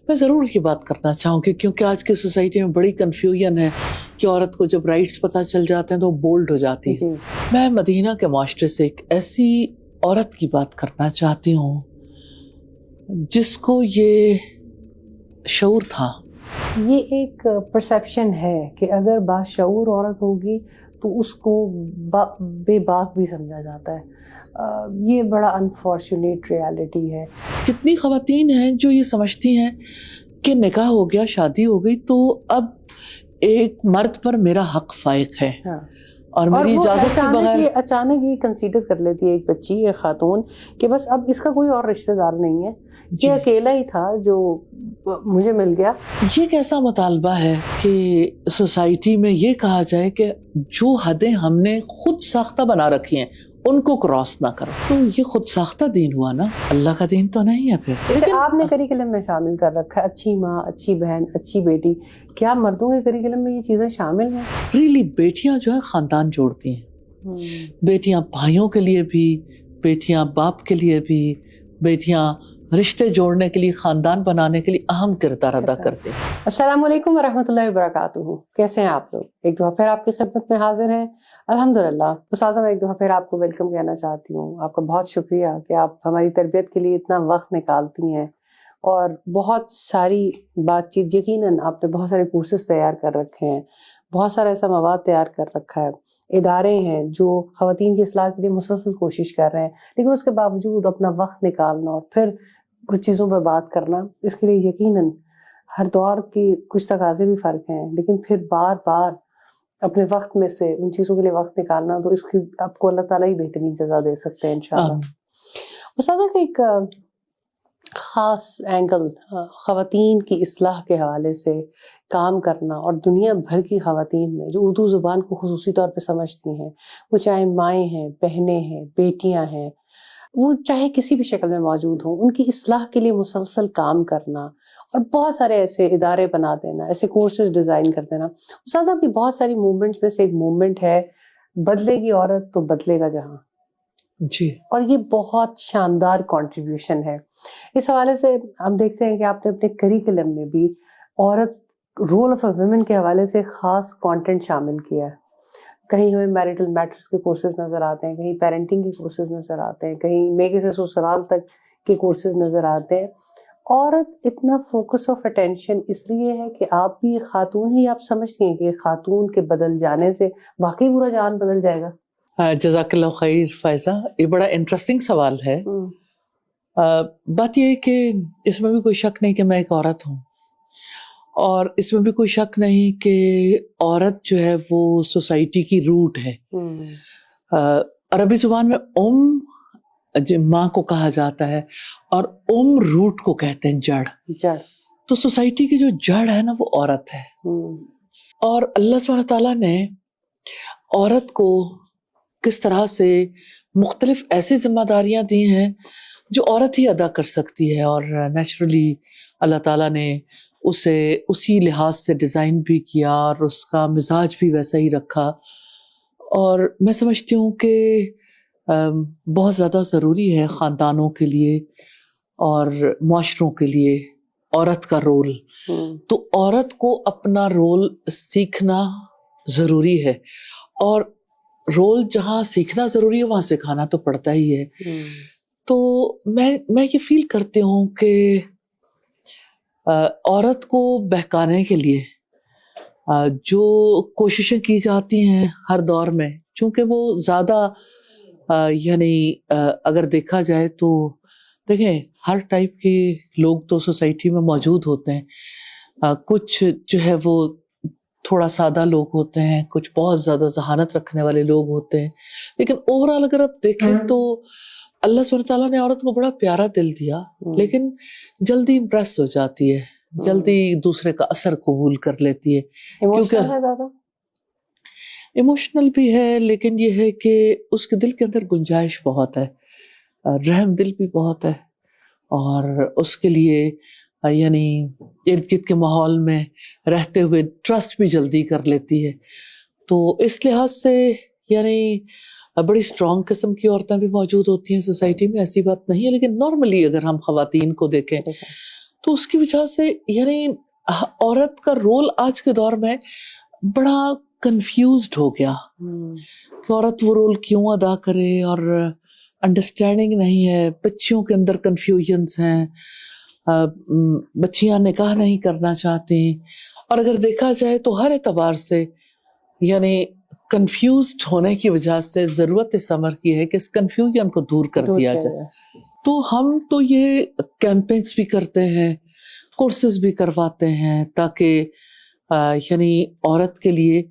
میں ضرور یہ بات کرنا چاہوں گی کیونکہ آج کی سوسائٹی میں بڑی کنفیوژن ہے کہ عورت کو جب رائٹس پتہ چل جاتے ہیں تو وہ بولڈ ہو جاتی ہے. میں مدینہ کے معاشرے سے ایک ایسی عورت کی بات کرنا چاہتی ہوں جس کو یہ شعور تھا. یہ ایک پرسیپشن ہے کہ اگر باشعور عورت ہوگی تو اس کو بے باک بھی سمجھا جاتا ہے. یہ بڑا انفارچونیٹ ریالٹی ہے. کتنی خواتین ہیں جو یہ سمجھتی ہیں کہ نکاح ہو گیا، شادی ہو گئی تو اب ایک مرد پر میرا حق فائق ہے اور میری اجازت کے بغیر. اچانک یہ کنسیڈر کر لیتی ہے ایک بچی، ایک خاتون، کہ بس اب اس کا کوئی اور رشتہ دار نہیں ہے، یہ اکیلا ہی تھا جو مجھے مل گیا. یہ کیسا مطالبہ ہے کہ سوسائٹی میں یہ کہا جائے کہ جو حدیں ہم نے خود ساختہ بنا رکھی ہیں ان کو کراس نہ کرو. تو یہ خود ساختہ دین ہوا نا، اللہ کا دین تو نہیں ہے. پھر لیکن آپ نے کریکلم میں شامل کر رکھا ہے اچھی ماں، اچھی بہن، اچھی بیٹی. کیا مردوں کے کریکلم میں یہ چیزیں شامل ہیں؟ ریلی بیٹیاں جو ہے خاندان جوڑتی ہیں. بیٹیاں بھائیوں کے لیے بھی، بیٹیاں باپ کے لیے بھی، بیٹیاں رشتے جوڑنے کے لیے، خاندان بنانے کے لیے اہم کردار ادا کرتے ہیں. السلام علیکم ورحمۃ اللہ وبرکاتہ. کیسے ہیں آپ لوگ؟ ایک دفعہ پھر آپ کی خدمت میں حاضر ہیں الحمدللہ. استاذہ میں ایک دفعہ پھر آپ کو ویلکم کہنا چاہتی ہوں. آپ کا بہت شکریہ کہ آپ ہماری تربیت کے لیے اتنا وقت نکالتی ہیں اور بہت ساری بات چیت. یقیناً آپ نے بہت سارے کورسز تیار کر رکھے ہیں، بہت سارا ایسا مواد تیار کر رکھا ہے. ادارے ہیں جو خواتین کی اصلاح کے لیے مسلسل کوشش کر رہے ہیں، لیکن اس کے باوجود اپنا وقت نکالنا اور پھر کچھ چیزوں پہ بات کرنا، اس کے لیے یقیناً ہر دور کی کچھ تقاضے بھی فرق ہیں، لیکن پھر بار بار اپنے وقت میں سے ان چیزوں کے لیے وقت نکالنا، تو اس کی آپ کو اللہ تعالیٰ ہی بہترین جزا دے سکتے ہیں انشاءاللہ. استاذہ کا ایک خاص اینگل خواتین کی اصلاح کے حوالے سے کام کرنا، اور دنیا بھر کی خواتین میں جو اردو زبان کو خصوصی طور پہ سمجھتی ہیں، وہ چاہے مائیں ہیں، بہنیں ہیں، بیٹیاں ہیں، وہ چاہے کسی بھی شکل میں موجود ہوں، ان کی اصلاح کے لیے مسلسل کام کرنا اور بہت سارے ایسے ادارے بنا دینا، ایسے کورسز ڈیزائن کر دینا. استاذہ کی بہت ساری موومنٹس میں سے ایک موومنٹ ہے بدلے گی عورت تو بدلے گا جہاں. جی. اور یہ بہت شاندار کنٹریبیوشن ہے. اس حوالے سے ہم دیکھتے ہیں کہ آپ نے اپنے کریکلم میں بھی عورت، رول آف اے ویمن کے حوالے سے خاص کانٹینٹ شامل کیا ہے. کہیں ہمیں میرٹل میٹرز کے کورسز نظر آتے ہیں، کہیں پیرنٹنگ کے کورسز نظر آتے ہیں، کہیں میکے سے سسرال تک کے کورسز نظر آتے ہیں. عورت اتنا فوکس آف اٹینشن اس لیے ہے کہ آپ بھی ایک خاتون ہی، آپ سمجھتی ہیں کہ خاتون کے بدل جانے سے واقعی پورا جان بدل جائے گا؟ جزاک اللہ خیر فائزہ، یہ بڑا انٹرسٹنگ سوال ہے. بات یہ ہے کہ اس میں بھی کوئی شک نہیں کہ میں ایک عورت ہوں، اور اس میں بھی کوئی شک نہیں کہ عورت جو ہے وہ سوسائٹی کی روٹ ہے. عربی زبان میں ماں کو کہا جاتا ہے، اور روٹ کو کہتے ہیں جڑ. تو سوسائٹی کی جو جڑ ہے نا وہ عورت ہے. اور اللہ سبحانہ تعالیٰ نے عورت کو کس طرح سے مختلف ایسی ذمہ داریاں دی ہیں جو عورت ہی ادا کر سکتی ہے، اور نیچرلی اللہ تعالیٰ نے اسے اسی لحاظ سے ڈیزائن بھی کیا اور اس کا مزاج بھی ویسا ہی رکھا. اور میں سمجھتی ہوں کہ بہت زیادہ ضروری ہے خاندانوں کے لیے اور معاشروں کے لیے عورت کا رول. تو عورت کو اپنا رول سیکھنا ضروری ہے، اور رول جہاں سیکھنا ضروری ہے وہاں سکھانا تو پڑتا ہی ہے. تو میں یہ فیل کرتی ہوں کہ عورت کو بہکانے کے لیے جو کوششیں کی جاتی ہیں ہر دور میں، چونکہ وہ زیادہ یعنی اگر دیکھا جائے تو دیکھیں ہر ٹائپ کے لوگ تو سوسائٹی میں موجود ہوتے ہیں. کچھ جو ہے وہ تھوڑا سادہ لوگ ہوتے ہیں، کچھ بہت زیادہ ذہانت رکھنے والے لوگ ہوتے ہیں، لیکن اوورآل اگر آپ دیکھیں تو اللہ سبحانہ تعالیٰ نے عورت کو بڑا پیارا دل دیا، لیکن جلدی امپریس ہو جاتی ہے، جلدی دوسرے کا اثر قبول کر لیتی ہے. کیونکہ ایموشنل بھی ہے، لیکن یہ ہے کہ اس کے دل کے اندر گنجائش بہت ہے، رحم دل بھی بہت ہے، اور اس کے لیے یعنی ارد گرد کے ماحول میں رہتے ہوئے ٹرسٹ بھی جلدی کر لیتی ہے. تو اس لحاظ سے یعنی بڑی اسٹرانگ قسم کی عورتیں بھی موجود ہوتی ہیں سوسائٹی میں، ایسی بات نہیں ہے. لیکن نارملی اگر ہم خواتین کو دیکھیں تو اس کی وجہ سے یعنی عورت کا رول آج کے دور میں بڑا کنفیوزڈ ہو گیا کہ عورت وہ رول کیوں ادا کرے، اور انڈرسٹینڈنگ نہیں ہے، بچیوں کے اندر کنفیوژنس ہیں، بچیاں نکاح نہیں کرنا چاہتی، اور اگر دیکھا جائے تو ہر اعتبار سے یعنی کنفیوزڈ ہونے کی وجہ سے ضرورت اس امر کی ہے کہ اس کنفیوژن کو دور کر دیا جائے۔ تو ہم تو یہ کیمپینز بھی کرتے ہیں، کورسز بھی کرواتے ہیں تاکہ یعنی عورت کے لیے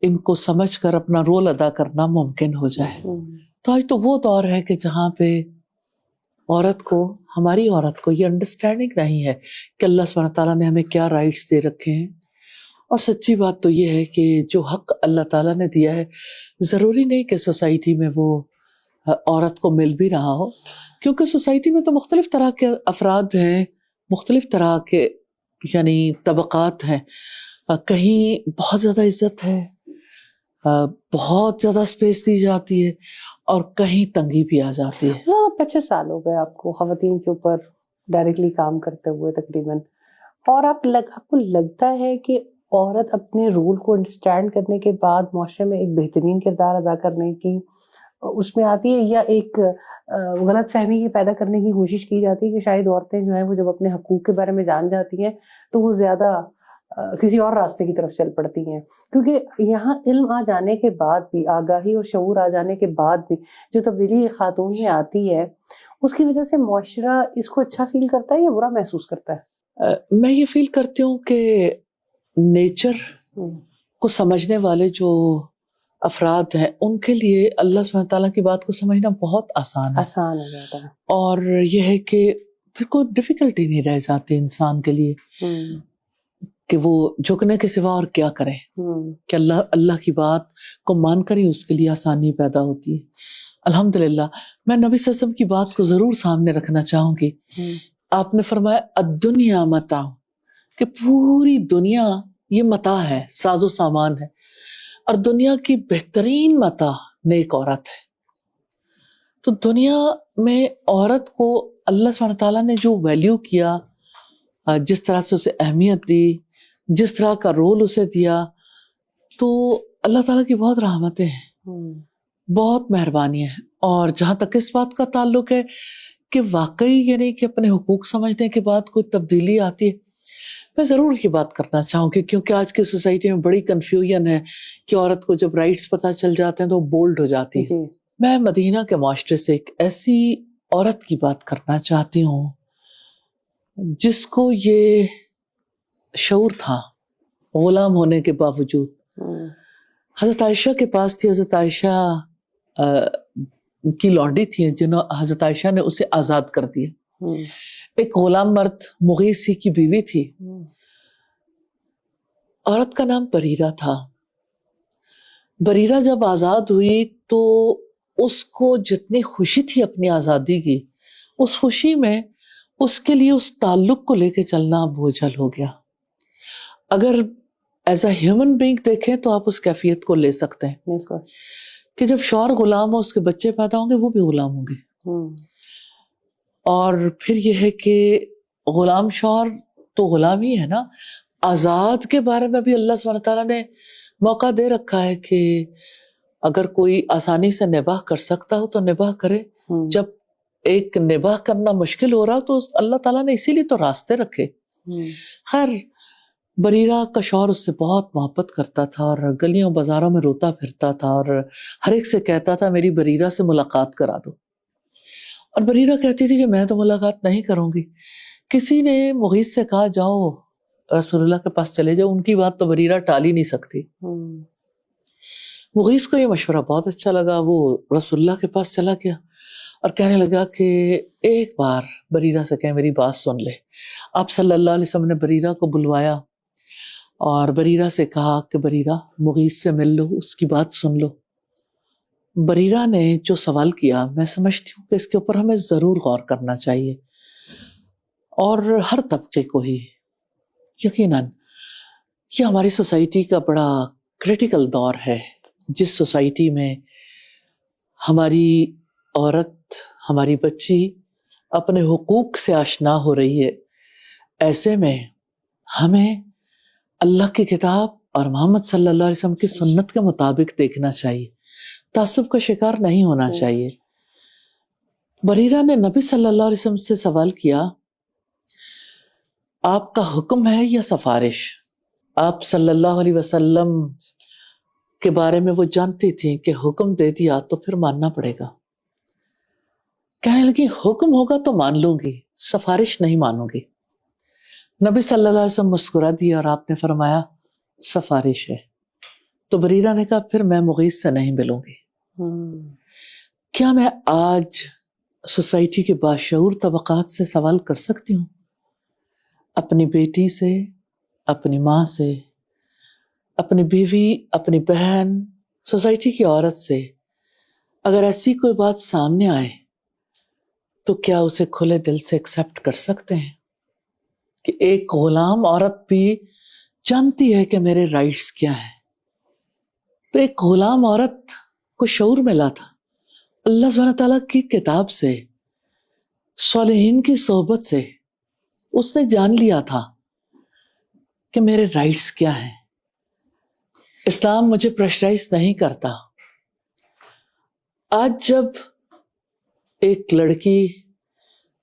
ان کو سمجھ کر اپنا رول ادا کرنا ممکن ہو جائے۔ تو آج تو وہ دور ہے کہ جہاں پہ عورت کو، ہماری عورت کو یہ انڈرسٹینڈنگ نہیں ہے کہ اللہ سبحانہ تعالیٰ نے ہمیں کیا رائٹس دے رکھے ہیں، اور سچی بات تو یہ ہے کہ جو حق اللہ تعالیٰ نے دیا ہے ضروری نہیں کہ سوسائٹی میں وہ عورت کو مل بھی رہا ہو، کیونکہ سوسائٹی میں تو مختلف طرح کے افراد ہیں، مختلف طرح کے یعنی طبقات ہیں، کہیں بہت زیادہ عزت ہے، بہت زیادہ سپیس دی جاتی ہے، اور کہیں تنگی بھی آ جاتی ہے۔ 25 سال ہو گئے آپ کو خواتین کے اوپر ڈائریکٹلی کام کرتے ہوئے تقریباً، اور آپ کو لگتا ہے کہ عورت اپنے رول کو انڈرسٹینڈ کرنے کے بعد معاشرے میں ایک بہترین کردار ادا کرنے کی اس میں آتی ہے، یا ایک غلط فہمی یہ پیدا کرنے کی کوشش کی جاتی ہے کہ شاید عورتیں جو ہیں وہ جب اپنے حقوق کے بارے میں جان جاتی ہیں تو وہ زیادہ کسی اور راستے کی طرف چل پڑتی ہیں؟ کیونکہ یہاں علم آ جانے کے بعد بھی، آگاہی اور شعور آ جانے کے بعد بھی جو تبدیلی خاتون میں آتی ہے اس کی وجہ سے معاشرہ اس کو اچھا فیل کرتا ہے یا برا محسوس کرتا ہے؟ میں یہ فیل کرتی ہوں کہ نیچر کو سمجھنے والے جو افراد ہیں ان کے لیے اللہ سبحانہ تعالیٰ کی بات کو سمجھنا بہت آسان ہو جاتا ہے، اور یہ ہے کہ پھر کوئی ڈیفیکلٹی نہیں رہ جاتی انسان کے لیے کہ وہ جھکنے کے سوا اور کیا کرے، کہ اللہ کی بات کو مان کر ہی اس کے لیے آسانی پیدا ہوتی ہے۔ الحمدللہ میں نبی صلی اللہ علیہ وسلم کی بات کو ضرور سامنے رکھنا چاہوں گی۔ آپ نے فرمایا الدنیا متاع، کہ پوری دنیا یہ متاع ہے، ساز و سامان ہے، اور دنیا کی بہترین متاع نیک عورت ہے۔ تو دنیا میں عورت کو اللہ سبحانہ تعالیٰ نے جو ویلیو کیا، جس طرح سے اسے اہمیت دی، جس طرح کا رول اسے دیا، تو اللہ تعالیٰ کی بہت رحمتیں ہیں، بہت مہربانی ہے۔ اور جہاں تک اس بات کا تعلق ہے کہ واقعی یعنی کہ اپنے حقوق سمجھنے کے بعد کوئی تبدیلی آتی ہے، میں ضرور یہ بات کرنا چاہوں گی، کیونکہ آج کی سوسائٹی میں بڑی کنفیوژن ہے کہ عورت کو جب رائٹس پتہ چل جاتے ہیں تو وہ بولڈ ہو جاتی ہے۔ میں مدینہ کے معاشرے سے ایک ایسی عورت کی بات کرنا چاہتی ہوں جس کو یہ شعور تھا غلام ہونے کے باوجود۔ حضرت عائشہ کے پاس تھی، حضرت عائشہ کی لونڈی تھی جنہوں حضرت عائشہ نے اسے آزاد کر دیا۔ ایک غلام مرد مغیث ہی کی بیوی تھی، عورت کا نام بریرہ تھا۔ بریرہ جب آزاد ہوئی تو اس کو جتنی خوشی تھی اپنی آزادی کی، اس خوشی میں اس کے لیے اس تعلق کو لے کے چلنا بوجھل ہو گیا۔ اگر ایز اے ہیومن بینگ دیکھیں تو آپ اس کیفیت کو لے سکتے ہیں کہ جب شوہر غلام ہو، اس کے بچے پیدا ہوں گے، وہ بھی غلام ہوں گے۔ اور پھر یہ ہے کہ غلام شوہر تو غلام ہی ہے نا، آزاد کے بارے میں بھی اللہ سبحانہ تعالیٰ نے موقع دے رکھا ہے کہ اگر کوئی آسانی سے نباہ کر سکتا ہو تو نباہ کرے۔ جب ایک نباہ کرنا مشکل ہو رہا تو اللہ تعالیٰ نے اسی لیے تو راستے رکھے۔ خیر، بریرہ کا شوہر اس سے بہت محبت کرتا تھا اور گلیوں بازاروں میں روتا پھرتا تھا اور ہر ایک سے کہتا تھا میری بریرہ سے ملاقات کرا دو، اور بریرہ کہتی تھی کہ میں تو ملاقات نہیں کروں گی۔ کسی نے مغیث سے کہا جاؤ رسول اللہ کے پاس چلے جاؤ، ان کی بات تو بریرہ ٹال ہی نہیں سکتی۔ مغیث کو یہ مشورہ بہت اچھا لگا، وہ رسول اللہ کے پاس چلا گیا اور کہنے لگا کہ ایک بار بریرہ سے کہیں میری بات سن لے۔ آپ صلی اللہ علیہ وسلم نے بریرہ کو بلوایا اور بریرہ سے کہا کہ بریرہ مغیث سے مل لو، اس کی بات سن لو۔ بریرہ نے جو سوال کیا میں سمجھتی ہوں کہ اس کے اوپر ہمیں ضرور غور کرنا چاہیے، اور ہر طبقے کو ہی۔ یقیناً یہ ہماری سوسائٹی کا بڑا کریٹیکل دور ہے، جس سوسائٹی میں ہماری عورت، ہماری بچی اپنے حقوق سے آشنا ہو رہی ہے، ایسے میں ہمیں اللہ کی کتاب اور محمد صلی اللہ علیہ وسلم کی سنت کے مطابق دیکھنا چاہیے، تعصب کا شکار نہیں ہونا چاہیے۔ بریرہ نے نبی صلی اللہ علیہ وسلم سے سوال کیا، آپ کا حکم ہے یا سفارش؟ آپ صلی اللہ علیہ وسلم کے بارے میں وہ جانتی تھی کہ حکم دے دیا تو پھر ماننا پڑے گا۔ کہنے لگی حکم ہوگا تو مان لوں گی، سفارش نہیں مانوں گی۔ نبی صلی اللہ علیہ وسلم مسکرا دیا اور آپ نے فرمایا سفارش ہے۔ تو بریرہ نے کہا پھر میں مغیث سے نہیں ملوں گی۔ کیا میں آج سوسائٹی کے باشعور طبقات سے سوال کر سکتی ہوں؟ اپنی بیٹی سے، اپنی ماں سے، اپنی بیوی، اپنی بہن، سوسائٹی کی عورت سے اگر ایسی کوئی بات سامنے آئے تو کیا اسے کھلے دل سے ایکسیپٹ کر سکتے ہیں کہ ایک غلام عورت بھی جانتی ہے کہ میرے رائٹس کیا ہیں؟ تو ایک غلام عورت کو شعور ملا تھا اللہ سبحانہ تعالیٰ کی کتاب سے، صالحین کی صحبت سے۔ اس نے جان لیا تھا کہ میرے رائٹس کیا ہیں۔ اسلام مجھے پریشرائز نہیں کرتا۔ آج جب ایک لڑکی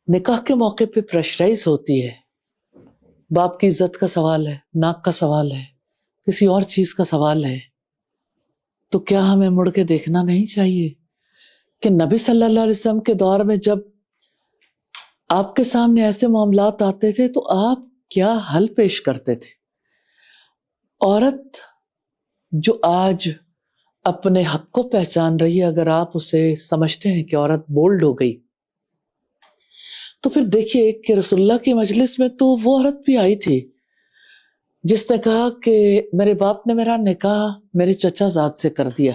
نکاح کے موقع پہ پریشرائز ہوتی ہے، باپ کی عزت کا سوال ہے، ناک کا سوال ہے، کسی اور چیز کا سوال ہے، تو کیا ہمیں مڑ کے دیکھنا نہیں چاہیے کہ نبی صلی اللہ علیہ وسلم کے دور میں جب آپ کے سامنے ایسے معاملات آتے تھے تو آپ کیا حل پیش کرتے تھے؟ عورت جو آج اپنے حق کو پہچان رہی ہے، اگر آپ اسے سمجھتے ہیں کہ عورت بولڈ ہو گئی، تو پھر دیکھیے کہ رسول اللہ کی مجلس میں تو وہ عورت بھی آئی تھی جس نے کہا کہ میرے باپ نے میرا نکاح میرے چچا زاد سے کر دیا،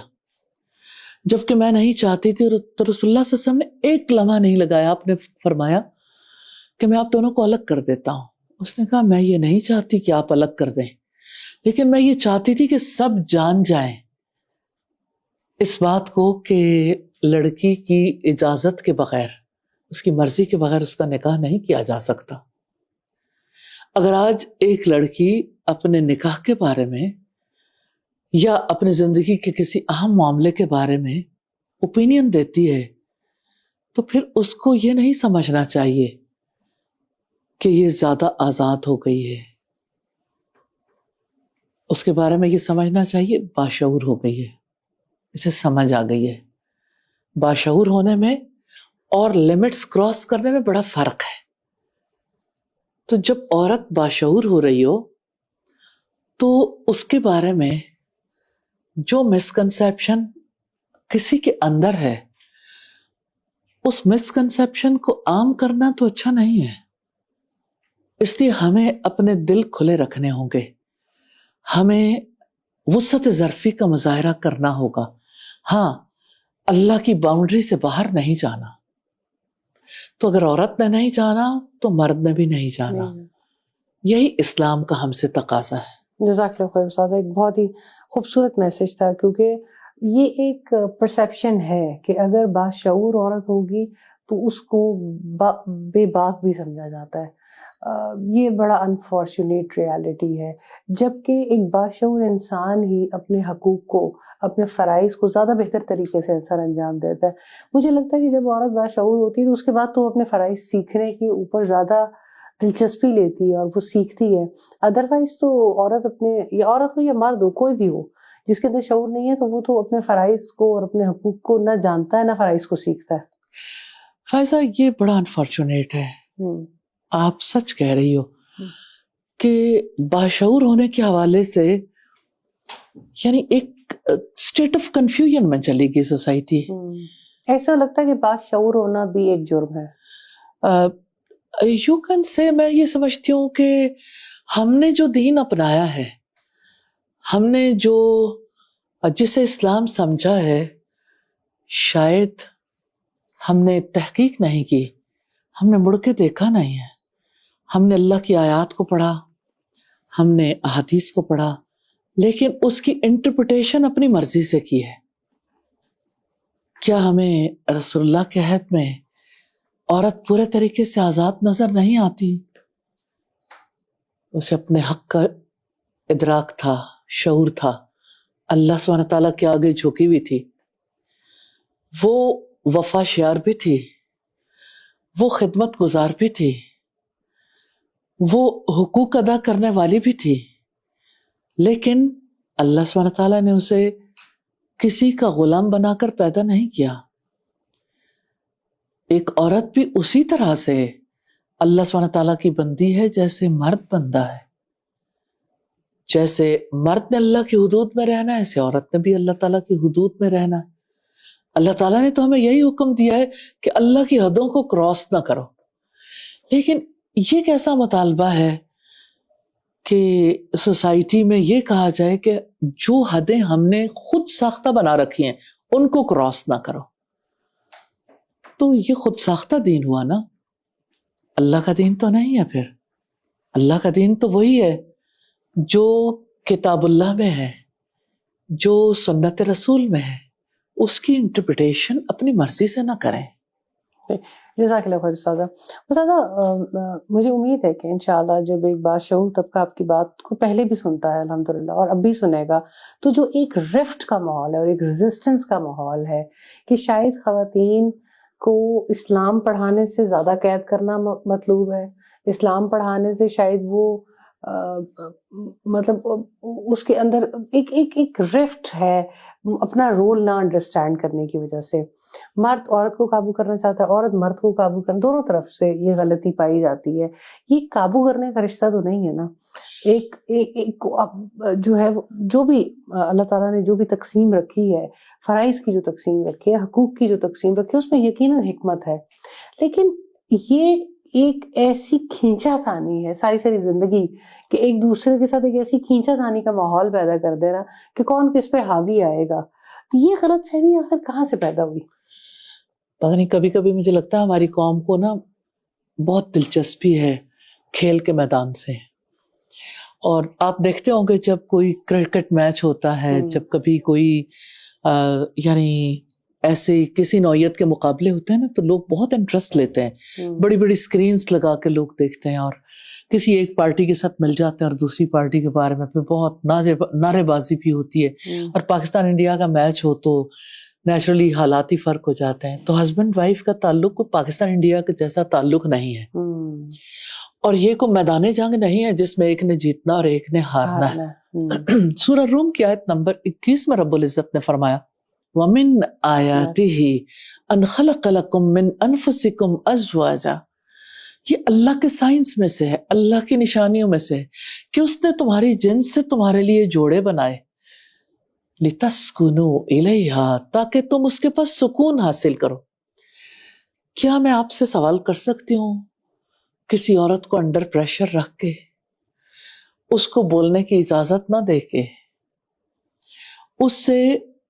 جبکہ میں نہیں چاہتی تھی۔ تو رسول اللہ صلی اللہ علیہ وسلم نے ایک لمحہ نہیں لگایا، آپ نے فرمایا کہ میں آپ دونوں کو الگ کر دیتا ہوں۔ اس نے کہا میں یہ نہیں چاہتی کہ آپ الگ کر دیں، لیکن میں یہ چاہتی تھی کہ سب جان جائیں اس بات کو کہ لڑکی کی اجازت کے بغیر، اس کی مرضی کے بغیر اس کا نکاح نہیں کیا جا سکتا۔ اگر آج ایک لڑکی اپنے نکاح کے بارے میں یا اپنی زندگی کے کسی اہم معاملے کے بارے میں اوپینین دیتی ہے تو پھر اس کو یہ نہیں سمجھنا چاہیے کہ یہ زیادہ آزاد ہو گئی ہے، اس کے بارے میں یہ سمجھنا چاہیے باشعور ہو گئی ہے، اسے سمجھ آ گئی ہے۔ باشعور ہونے میں اور لمٹس کراس کرنے میں بڑا فرق ہے۔ تو جب عورت باشعور ہو رہی ہو تو اس کے بارے میں جو مسکنسیپشن کسی کے اندر ہے، اس مسکنسیپشن کو عام کرنا تو اچھا نہیں ہے۔ اس لیے ہمیں اپنے دل کھلے رکھنے ہوں گے، ہمیں وسعت ظرفی کا مظاہرہ کرنا ہوگا۔ ہاں، اللہ کی باؤنڈری سے باہر نہیں جانا۔ تو اگر عورت نے نہیں جانا تو مرد نے بھی نہیں جانا۔ یہی اسلام کا ہم سے تقاضا ہے۔ جزاک اللہ خیر استاذہ، ایک بہت ہی خوبصورت میسج تھا، کیونکہ یہ ایک پرسیپشن ہے کہ اگر باشعور عورت ہوگی تو اس کو بے باک بھی سمجھا جاتا ہے۔ یہ بڑا انفارچونیٹ ریالٹی ہے، جبکہ ایک باشعور انسان ہی اپنے حقوق کو، اپنے فرائض کو زیادہ بہتر طریقے سے سر انجام دیتا ہے۔ مجھے لگتا ہے کہ جب عورت باشعور ہوتی ہے تو اس کے بعد تو اپنے فرائض سیکھنے کے اوپر زیادہ دلچسپی لیتی ہے اور وہ سیکھتی ہے۔ ادروائز تو عورت یا عورت ہو یا مرد ہو، کوئی بھی ہو جس کے اندر شعور نہیں ہے تو وہ تو اپنے فرائض کو اور اپنے حقوق کو نہ جانتا ہے نہ فرائض کو سیکھتا ہے۔ فائزہ، یہ بڑا انفارچونیٹ ہے، آپ سچ کہہ رہی ہو کہ باشعور ہونے کے حوالے سے یعنی ایک اسٹیٹ آف کنفیوژن میں چلے گی سوسائٹی۔ ایسا لگتا ہے کہ باشعور ہونا بھی ایک جرم ہے۔ یو کین سے، میں یہ سمجھتی ہوں کہ ہم نے جو دین اپنایا ہے، ہم نے جو جسے اسلام سمجھا ہے، شاید ہم نے تحقیق نہیں کی، ہم نے مڑ کے دیکھا نہیں ہے۔ ہم نے اللہ کی آیات کو پڑھا، ہم نے احادیث کو پڑھا، لیکن اس کی انٹرپریٹیشن اپنی مرضی سے کی ہے۔ کیا ہمیں رسول اللہ کے عہد میں عورت پورے طریقے سے آزاد نظر نہیں آتی؟ اسے اپنے حق کا ادراک تھا، شعور تھا، اللہ سبحانہ تعالیٰ کے آگے جھکی ہوئی تھی، وہ وفا شیار بھی تھی، وہ خدمت گزار بھی تھی، وہ حقوق ادا کرنے والی بھی تھی، لیکن اللہ سبحانہ تعالیٰ نے اسے کسی کا غلام بنا کر پیدا نہیں کیا۔ ایک عورت بھی اسی طرح سے اللہ سبحانہ تعالیٰ کی بندی ہے جیسے مرد بندہ ہے۔ جیسے مرد نے اللہ کی حدود میں رہنا ہے، ایسے عورت نے بھی اللہ تعالیٰ کی حدود میں رہنا ہے۔ اللہ تعالیٰ نے تو ہمیں یہی حکم دیا ہے کہ اللہ کی حدوں کو کراس نہ کرو، لیکن یہ کیسا مطالبہ ہے کہ سوسائٹی میں یہ کہا جائے کہ جو حدیں ہم نے خود ساختہ بنا رکھی ہیں ان کو کراس نہ کرو۔ تو یہ خود ساختہ دین ہوا نا، اللہ کا دین تو نہیں ہے۔ پھر اللہ کا دین تو وہی ہے جو کتاب اللہ میں ہے، جو سنت رسول میں ہے، اس کی انٹرپریٹیشن اپنی مرضی سے نہ کریں۔ جزاک اللہ خیر استاذہ۔ استاذہ مجھے امید ہے کہ انشاءاللہ جب ایک باشعور طبقہ آپ کی بات کو پہلے بھی سنتا ہے الحمدللہ اور اب بھی سنے گا، تو جو ایک ریفٹ کا ماحول ہے اور ایک ریزسٹنس کا ماحول ہے کہ شاید خواتین کو اسلام پڑھانے سے زیادہ قید کرنا مطلوب ہے، اسلام پڑھانے سے شاید وہ مطلب اس کے اندر ایک ریفٹ ہے اپنا رول نہ انڈرسٹینڈ کرنے کی وجہ سے۔ مرد عورت کو قابو کرنا چاہتا ہے، عورت مرد کو قابو کرنا، دونوں طرف سے یہ غلطی پائی جاتی ہے۔ یہ قابو کرنے کا رشتہ تو نہیں ہے نا۔ ایک جو ہے جو بھی اللہ تعالیٰ نے جو بھی تقسیم رکھی ہے، فرائض کی جو تقسیم رکھی ہے، حقوق کی جو تقسیم رکھی ہے، اس میں یقیناً حکمت ہے، لیکن یہ ایک ایسی کھینچا تانی ہے ساری زندگی کہ ایک دوسرے کے ساتھ ایک ایسی کھینچا تانی کا ماحول پیدا کر دینا کہ کون کس پہ حاوی آئے گا۔ تو یہ غلط فہمی آخر کہاں سے پیدا ہوئی؟ پتہ نہیں، کبھی کبھی مجھے لگتا ہے ہماری قوم کو نا بہت دلچسپی ہے کھیل کے میدان سے، اور آپ دیکھتے ہوں گے جب کوئی کرکٹ میچ ہوتا ہے، جب کبھی کوئی یعنی ایسے کسی نوعیت کے مقابلے ہوتے ہیں نا، تو لوگ بہت انٹرسٹ لیتے ہیں، بڑی بڑی سکرینز لگا کے لوگ دیکھتے ہیں، اور کسی ایک پارٹی کے ساتھ مل جاتے ہیں اور دوسری پارٹی کے بارے میں پھر بہت نعرے بازی بھی ہوتی ہے، اور پاکستان انڈیا کا میچ ہو تو نیچرلی حالات ہی فرق ہو جاتے ہیں۔ تو ہسبینڈ وائف کا تعلق پاکستان انڈیا کے جیسا تعلق نہیں ہے، اور یہ کوئی میدان جنگ نہیں ہے جس میں ایک نے جیتنا اور ایک نے ہارنا ہے۔ سورہ روم کی آیت نمبر 21 میں رب العزت نے فرمایا وَمِنْ آیَاتِهِ أَنْ خَلَقَ لَكُم مِّنْ أَنفُسِكُمْ أَزْوَاجًا، یہ اللہ کے سائنس میں سے ہے، اللہ کی نشانیوں میں سے ہے کہ اس نے تمہاری جنس سے تمہارے لیے جوڑے بنائے، لِتَسْكُنُوا إِلَيْهَا، تاکہ تم اس کے پاس سکون حاصل کرو۔ کیا میں آپ سے سوال کر سکتی ہوں، کسی عورت کو انڈر پریشر رکھ کے، اس کو بولنے کی اجازت نہ دے کے، اس سے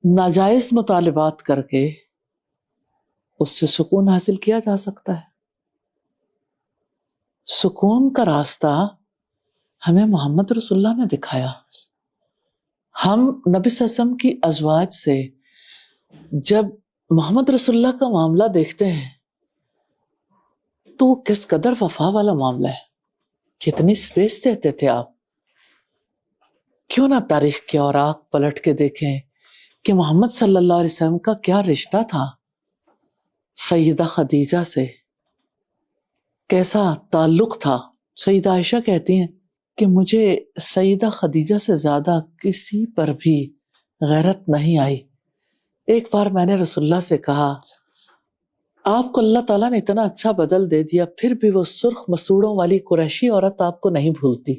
ناجائز مطالبات کر کے اس سے سکون حاصل کیا جا سکتا ہے؟ سکون کا راستہ ہمیں محمد رسول اللہ نے دکھایا۔ ہم نبی صلی اللہ علیہ وسلم کی ازواج سے جب محمد رسول اللہ کا معاملہ دیکھتے ہیں تو وہ کس قدر وفا والا معاملہ ہے، کتنی سپیس دیتے تھے آپ۔ کیوں نہ تاریخ کے اوراق پلٹ کے دیکھیں کہ محمد صلی اللہ علیہ وسلم کا کیا رشتہ تھا سیدہ خدیجہ سے، کیسا تعلق تھا۔ سیدہ عائشہ کہتی ہیں کہ مجھے سیدہ خدیجہ سے زیادہ کسی پر بھی غیرت نہیں آئی۔ ایک بار میں نے رسول اللہ سے کہا آپ کو اللہ تعالیٰ نے اتنا اچھا بدل دے دیا، پھر بھی وہ سرخ مسوڑوں والی قریشی عورت آپ کو نہیں بھولتی۔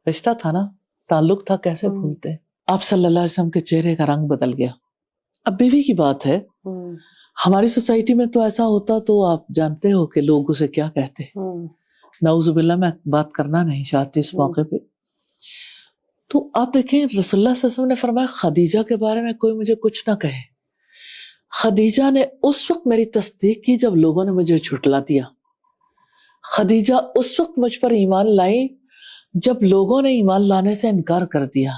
رشتہ تھا نا، تعلق تھا، کیسے بھولتے۔ آپ صلی اللہ علیہ وسلم کے چہرے کا رنگ بدل گیا۔ اب بیوی کی بات ہے، ہماری سوسائٹی میں تو ایسا ہوتا تو آپ جانتے ہو کہ لوگ اسے کیا کہتے۔ نعوذ باللہ، میں بات کرنا نہیں چاہتی اس موقع پہ۔ تو آپ دیکھیں رسول اللہ صلی اللہ علیہ وسلم نے فرمایا خدیجہ کے بارے میں کوئی مجھے کچھ نہ کہے۔ خدیجہ نے اس وقت میری تصدیق کی جب لوگوں نے مجھے جھٹلا دیا۔ خدیجہ اس وقت مجھ پر ایمان لائی جب لوگوں نے ایمان لانے سے انکار کر دیا۔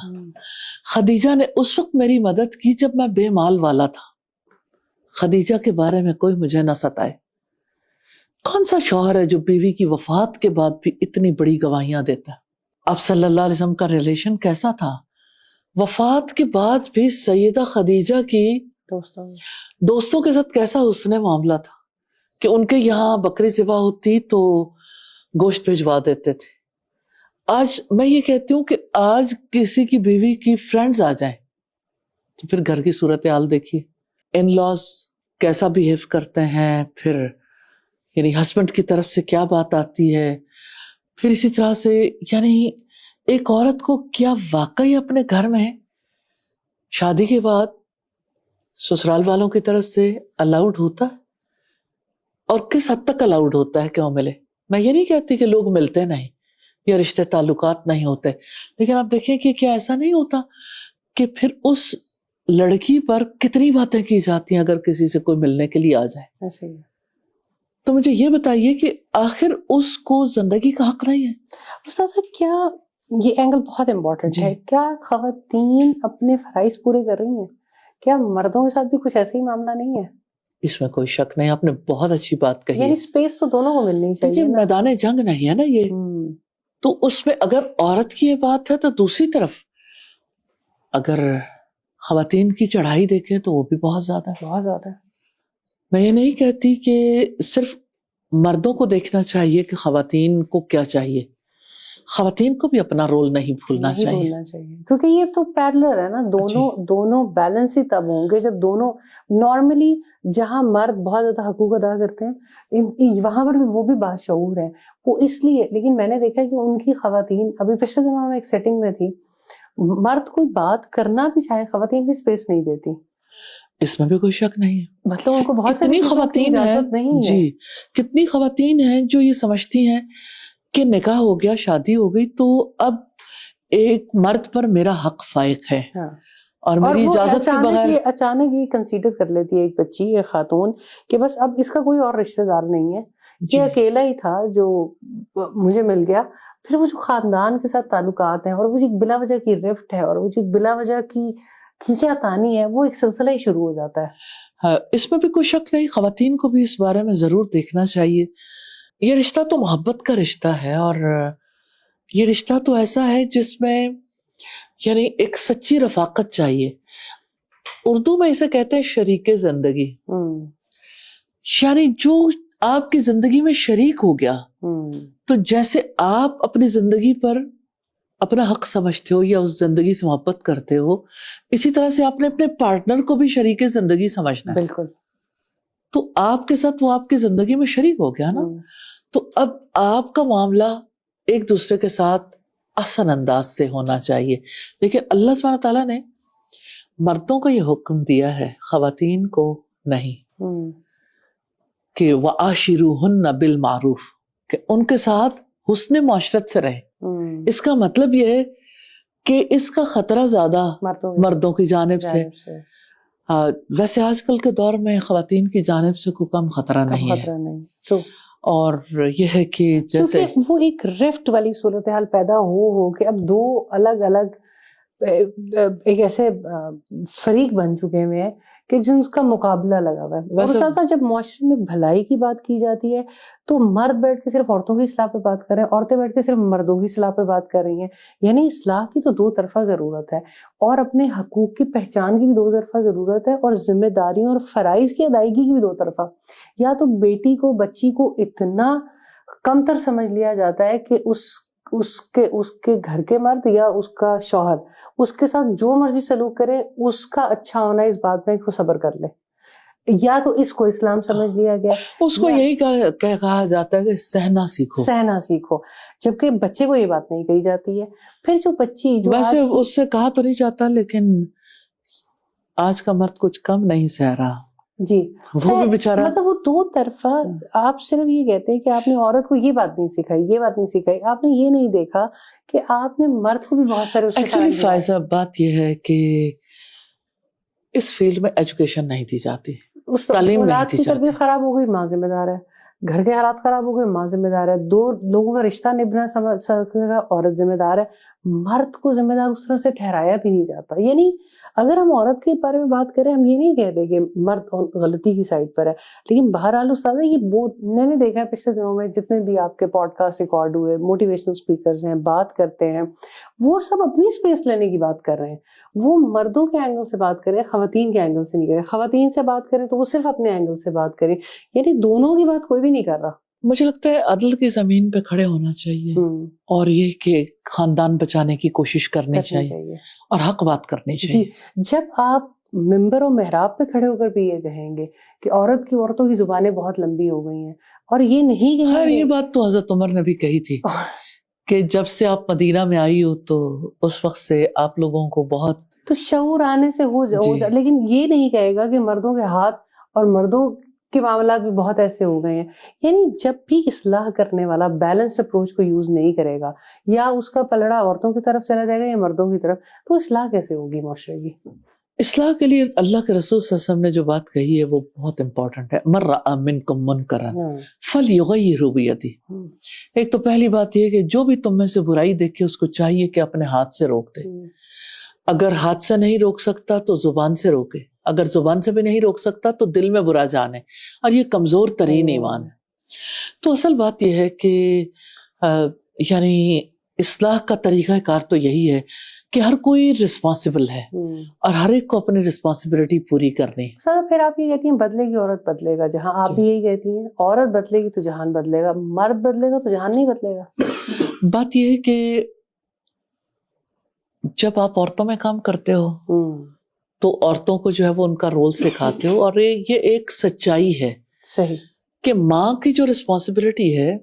خدیجہ نے اس وقت میری مدد کی جب میں بے مال والا تھا۔ خدیجہ کے بارے میں کوئی مجھے نہ ستائے۔ کون سا شوہر ہے جو بیوی کی وفات کے بعد بھی اتنی بڑی گواہیاں دیتا ہے؟ اب صلی اللہ علیہ وسلم کا ریلیشن کیسا تھا؟ وفات کے بعد بھی سیدہ خدیجہ کی دوستوں کے ساتھ کیسا حسن معاملہ تھا کہ ان کے یہاں بکری ذبح ہوتی تو گوشت بھجوا دیتے تھے. آج میں یہ کہتی ہوں کہ آج کسی کی بیوی کی فرینڈز آ جائیں تو پھر گھر کی صورتحال دیکھیے، ان لاز کیسا بیہیو کرتے ہیں، پھر یعنی ہسبینڈ کی طرف سے کیا بات آتی ہے، پھر اسی طرح سے یعنی ایک عورت کو کیا واقعی اپنے گھر میں شادی کے بعد سسرال والوں کی طرف سے الاؤڈ ہوتا ہے، اور کس حد تک الاؤڈ ہوتا ہے کہ وہ ملے؟ میں یہ نہیں کہتی کہ لوگ ملتے نہیں یا رشتے تعلقات نہیں ہوتے، لیکن آپ دیکھیں کہ کیا ایسا نہیں ہوتا کہ پھر اس لڑکی پر کتنی باتیں کی جاتی ہیں اگر کسی سے کوئی ملنے کے لیے آ جائے. ایسے ہی. تو مجھے یہ بتائیے کہ آخر اس کو زندگی کا حق نہیں ہے؟ استاذہ کیا یہ اینگل بہت امپورٹنٹ ہے، کیا خواتین اپنے فرائض پورے کر رہی ہیں؟ کیا مردوں کے ساتھ بھی کچھ ایسا ہی معاملہ نہیں ہے؟ اس میں کوئی شک نہیں، آپ نے بہت اچھی بات کہی یعنی ہے. اسپیس تو دونوں کو ملنی چاہیے لیکن نا. میدان جنگ نہیں ہے نا یہ، تو اس میں اگر عورت کی یہ بات ہے تو دوسری طرف اگر خواتین کی چڑھائی دیکھیں تو وہ بھی بہت زیادہ ہے. بہت زیادہ. میں یہ نہیں کہتی کہ صرف مردوں کو دیکھنا چاہیے کہ خواتین کو کیا چاہیے، خواتین کو بھی اپنا رول نہیں بھولنا چاہیے، کیونکہ یہ تو پیرلر ہے نا، دونوں بیلنس ہی تب ہوں گے جب دونوں نارملی، جہاں مرد بہت زیادہ حقوق ادا کرتے ہیں وہاں پر بھی وہ بھی باشعور ہیں. وہ اس لیے، لیکن میں نے دیکھا کہ ان کی خواتین، ابھی پچھلے دنوں میں ایک سیٹنگ میں تھی، مرد کوئی بات کرنا بھی چاہے خواتین بھی اسپیس نہیں دیتی. اس میں بھی کوئی شک نہیں ہے. مطلب ان کو بہت کتنی خواتین ہیں جی، کتنی خواتین ہیں جو یہ سمجھتی ہیں کہ نکاح ہو گیا، شادی ہو گئی تو اب ایک مرد پر میرا حق فائق ہے اور میری اجازت کے بغیر اچانک یہ کنسیڈر کر لیتی ہے ایک بچی، ایک خاتون، کہ بس اب اس کا کوئی اور رشتہ دار نہیں ہے، یہ اکیلا ہی تھا جو مجھے مل گیا. پھر وہ جو خاندان کے ساتھ تعلقات ہیں، اور وہ جو بلا وجہ کی رفٹ ہے، اور وہ جو بلا وجہ کی کھینچا تانی ہے، وہ ایک سلسلہ ہی شروع ہو جاتا ہے. اس میں بھی کوئی شک نہیں، خواتین کو بھی اس بارے میں ضرور دیکھنا چاہیے. یہ رشتہ تو محبت کا رشتہ ہے، اور یہ رشتہ تو ایسا ہے جس میں یعنی ایک سچی رفاقت چاہیے. اردو میں اسے کہتے ہیں شریک زندگی، یعنی جو آپ کی زندگی میں شریک ہو گیا، تو جیسے آپ اپنی زندگی پر اپنا حق سمجھتے ہو یا اس زندگی سے محبت کرتے ہو، اسی طرح سے آپ نے اپنے پارٹنر کو بھی شریک زندگی سمجھنا ہے. بالکل. تو آپ کے ساتھ وہ آپ کی زندگی میں شریک ہو گیا نا، تو اب آپ کا معاملہ ایک دوسرے کے ساتھ آسان انداز سے ہونا چاہیے. لیکن اللہ سبحانہ تعالیٰ نے مردوں کو یہ حکم دیا ہے، خواتین کو نہیں، کہ وَعَاشِرُوهُنَّ بِالْمَعْرُوفِ، کہ ان کے ساتھ حسن معاشرت سے رہیں. اس کا مطلب یہ ہے کہ اس کا خطرہ زیادہ مردوں کی جانب سے. ویسے آج کل کے دور میں خواتین کی جانب سے کوئی کم خطرہ نہیں ہے، اور یہ ہے کہ جیسے وہ ایک رفٹ والی صورتحال پیدا ہو کہ اب دو الگ الگ ایک ایسے فریق بن چکے ہیں کہ جن کا مقابلہ لگا ہوا ہے. اور ساتھ جب معاشرے میں بھلائی کی بات کی جاتی ہے تو مرد بیٹھ کے صرف عورتوں کی اصلاح پہ بات کر رہے ہیں، عورتیں بیٹھ کے صرف مردوں کی اصلاح پہ بات کر رہی ہیں. یعنی اصلاح کی تو دو طرفہ ضرورت ہے، اور اپنے حقوق کی پہچان کی بھی دو طرفہ ضرورت ہے، اور ذمہ داریوں اور فرائض کی ادائیگی کی بھی دو طرفہ. یا تو بیٹی کو، بچی کو اتنا کمتر سمجھ لیا جاتا ہے کہ اس کے گھر کے مرد یا اس کا شوہر اس کے ساتھ جو مرضی سلوک کرے، اس کا اچھا ہونا اس بات میں کو صبر کر لے، یا تو اس کو اسلام سمجھ لیا گیا. اس کو یہی کہا جاتا ہے کہ سہنا سیکھو، جبکہ بچے کو یہ بات نہیں کہی جاتی ہے. پھر جو بچی ویسے اس سے کہا تو نہیں جاتا، لیکن آج کا مرد کچھ کم نہیں سہ رہا جی، وہ بھی بیچارہ. مطلب وہ دو طرفہ. آپ صرف یہ کہتے ہیں کہ آپ نے عورت کو یہ بات نہیں سکھائی، یہ بات نہیں سکھائی، آپ نے یہ نہیں دیکھا کہ آپ نے مرد کو بھی بہت سارے. ایکچولی فائزہ بات یہ ہے کہ اس فیلڈ میں ایجوکیشن نہیں دی جاتی، تعلیم نہیں دی جاتی. تربیت خراب ہو گئی، ماں ذمہ دار ہے. گھر کے حالات خراب ہو گئے، ماں ذمہ دار ہے. دو لوگوں کا رشتہ نبھنا سکے گا، عورت ذمہ دار ہے. مرد کو ذمہ دار اس طرح سے ٹھہرایا بھی نہیں جاتا. یعنی اگر ہم عورت کے بارے میں بات کریں، ہم یہ نہیں کہتے کہ مرد غلطی کی سائڈ پر ہے، لیکن بہرحال استاد یہ میں نے دیکھا ہے پچھلے دنوں میں جتنے بھی آپ کے پوڈ کاسٹ ریکارڈ ہوئے، موٹیویشنل اسپیکرز ہیں، بات کرتے ہیں، وہ سب اپنی اسپیس لینے کی بات کر رہے ہیں. وہ مردوں کے اینگل سے بات کریں، خواتین کے اینگل سے نہیں کریں. خواتین سے بات کریں تو وہ صرف اپنے اینگل سے بات کریں، یعنی دونوں کی بات کوئی بھی نہیں کر رہا. مجھے لگتا ہے عدل کی زمین پہ کھڑے ہونا چاہیے، اور یہ کہ خاندان بچانے کی کوشش کرنی چاہیے اور حق بات کرنی چاہیے. جب آپ ممبر و محراب پہ کھڑے ہو کر بھی یہ کہیں گے کہ عورتوں کی زبانیں بہت لمبی ہو گئی ہیں، اور یہ نہیں کہیں خیر گے. یہ بات تو حضرت عمر نے بھی کہی تھی کہ جب سے آپ مدینہ میں آئی ہو تو اس وقت سے آپ لوگوں کو بہت تو شعور آنے سے ہو جائے، لیکن یہ نہیں کہے گا کہ مردوں کے ہاتھ اور مردوں کے معاملات بھی بہت ایسے ہو گئے ہیں. یعنی جب بھی اصلاح کرنے والا بیلنسڈ اپروچ کو یوز نہیں کرے گا، یا اس کا پلڑا عورتوں کی طرف چلا جائے گا یا مردوں کی طرف، تو اصلاح کیسے ہوگی معاشرے کی؟ اصلاح کے لیے اللہ کے رسول صلی اللہ علیہ وسلم نے جو بات کہی ہے وہ بہت امپورٹنٹ ہے. من رأى منکم منکرا فلیغیرہ بیدہ. ایک تو پہلی بات یہ کہ جو بھی تم میں سے برائی دیکھے اس کو چاہیے کہ اپنے ہاتھ سے روک دے. اگر ہاتھ سے نہیں روک سکتا تو زبان سے روکے، اگر زبان سے بھی نہیں روک سکتا تو دل میں برا جانے، اور یہ کمزور ترین ایمان ہے. تو اصل بات یہ ہے کہ یعنی اصلاح کا طریقہ کار تو یہی ہے کہ ہر کوئی رسپانسبل ہے اور ہر ایک کو اپنی رسپانسبلٹی پوری کرنی ہے. سر پھر آپ یہ کہتی ہیں بدلے گی عورت بدلے گا جہاں، آپ بھی یہی کہتی ہیں عورت بدلے گی تو جہان بدلے گا، مرد بدلے گا تو جہان نہیں بدلے گا. بات یہ ہے کہ جب آپ عورتوں میں کام کرتے ہو تو عورتوں کو جو ہے وہ ان کا رول سکھاتے ہو، اور یہ ایک سچائی ہے صحیح کہ ماں کی جو رسپانسبلٹی ہے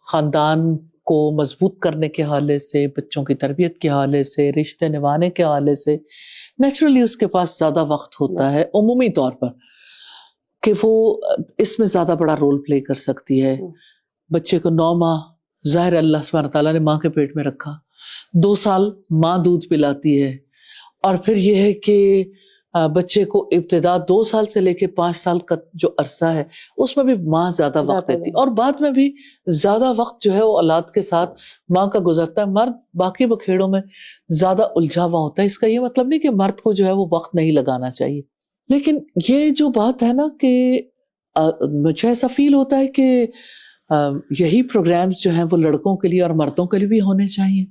خاندان کو مضبوط کرنے کے حوالے سے، بچوں کی تربیت کے حوالے سے، رشتے نبھانے کے حوالے سے، نیچرلی اس کے پاس زیادہ وقت ہوتا ہے عمومی طور پر کہ وہ اس میں زیادہ بڑا رول پلے کر سکتی ہے. بچے کو 9 ماہ ظاہر اللہ سبحانہ تعالیٰ نے ماں کے پیٹ میں رکھا، 2 سال ماں دودھ پلاتی ہے، اور پھر یہ ہے کہ بچے کو ابتدا 2 سال سے لے کے 5 سال کا جو عرصہ ہے اس میں بھی ماں زیادہ وقت دیتی، اور بعد میں بھی زیادہ وقت جو ہے وہ اولاد کے ساتھ ماں کا گزرتا ہے. مرد باقی بکھیڑوں میں زیادہ الجھا ہوا ہوتا ہے. اس کا یہ مطلب نہیں کہ مرد کو جو ہے وہ وقت نہیں لگانا چاہیے، لیکن یہ جو بات ہے نا کہ مجھے ایسا فیل ہوتا ہے کہ یہی پروگرامز جو ہیں وہ لڑکوں کے لیے اور مردوں کے لیے بھی ہونے چاہیے،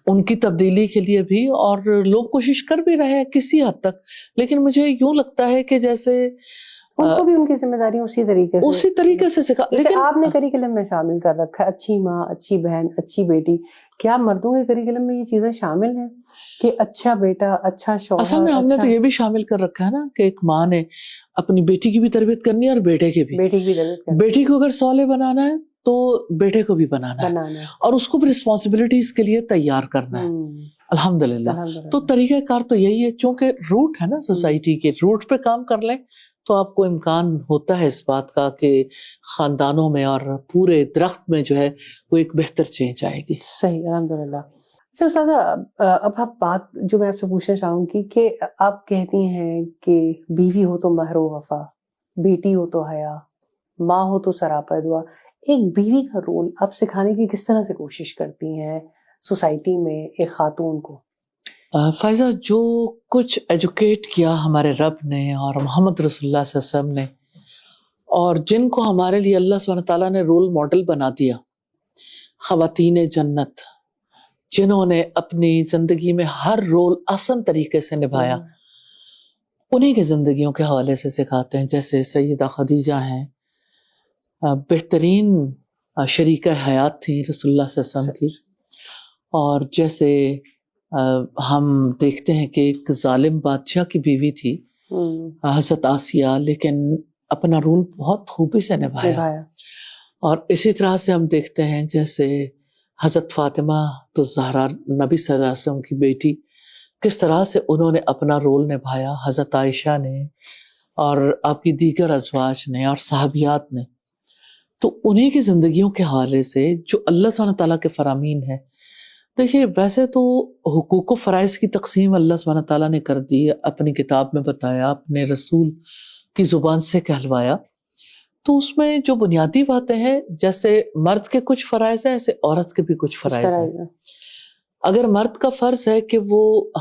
ان کی تبدیلی کے لیے بھی، اور لوگ کوشش کر بھی رہے ہیں کسی حد تک. لیکن مجھے یوں لگتا ہے کہ جیسے ان کو بھی ان کی ذمہ داری اسی طریقے سے سکھا. لیکن آپ نے کریکلم میں شامل کر رکھا ہے اچھی ماں، اچھی بہن، اچھی بیٹی. کیا مردوں کے کریکلم میں یہ چیزیں شامل ہیں کہ اچھا بیٹا، اچھا شوہر؟ اصل میں ہم نے تو یہ بھی شامل کر رکھا ہے نا کہ ایک ماں نے اپنی بیٹی کی بھی تربیت کرنی ہے اور بیٹے کی بھی. بیٹی کو اگر صالح بنانا ہے تو بیٹے کو بھی بنانا ہے، اور اس کو بھی رسپانسبلٹیز کے لیے تیار کرنا ہے. الحمدللہ. تو طریقہ کار تو یہی ہے، چونکہ روٹ ہے نا سوسائٹی کے، روٹ پہ کام کر لیں تو آپ کو امکان ہوتا ہے اس بات کا کہ خاندانوں میں اور پورے درخت میں جو ہے وہ ایک بہتر چینج آئے گی. صحیح، الحمدللہ. استاذہ اب آپ بات جو میں آپ سے پوچھنا چاہوں گی کہ آپ کہتی ہیں کہ بیوی ہو تو مہر و وفا، بیٹی ہو تو حیا، ماں ہو تو سراپا دعا. ایک بیوی کا رول آپ سکھانے کی کس طرح سے کوشش کرتی ہیں سوسائٹی میں ایک خاتون کو؟ فائزہ، جو کچھ ایجوکیٹ کیا ہمارے رب نے اور محمد رسول اللہ صلی اللہ علیہ وسلم نے، اور جن کو ہمارے لیے اللہ سبحانہ تعالیٰ نے رول ماڈل بنا دیا، خواتین جنت جنہوں نے اپنی زندگی میں ہر رول آسان طریقے سے نبھایا، انہی کے زندگیوں کے حوالے سے سکھاتے ہیں. جیسے سیدہ خدیجہ ہیں، بہترین شریکہ حیات تھی رسول اللہ صلی اللہ علیہ وسلم کی. اور جیسے ہم دیکھتے ہیں کہ ایک ظالم بادشاہ کی بیوی تھی حضرت آسیہ، لیکن اپنا رول بہت خوبی سے نبھایا. اور اسی طرح سے ہم دیکھتے ہیں جیسے حضرت فاطمہ تو زہرا نبی صلی اللہ علیہ وسلم کی بیٹی، کس طرح سے انہوں نے اپنا رول نبھایا. حضرت عائشہ نے اور آپ کی دیگر ازواج نے اور صحابیات نے. تو انہی کی زندگیوں کے حوالے سے جو اللہ سبحانہ تعالیٰ کے فرامین ہیں. دیکھیے، ویسے تو حقوق و فرائض کی تقسیم اللہ سبحانہ تعالیٰ نے کر دی، اپنی کتاب میں بتایا، اپنے رسول کی زبان سے کہلوایا. تو اس میں جو بنیادی باتیں ہیں، جیسے مرد کے کچھ فرائض ہیں ایسے عورت کے بھی کچھ فرائض ہیں. اگر مرد کا فرض ہے کہ وہ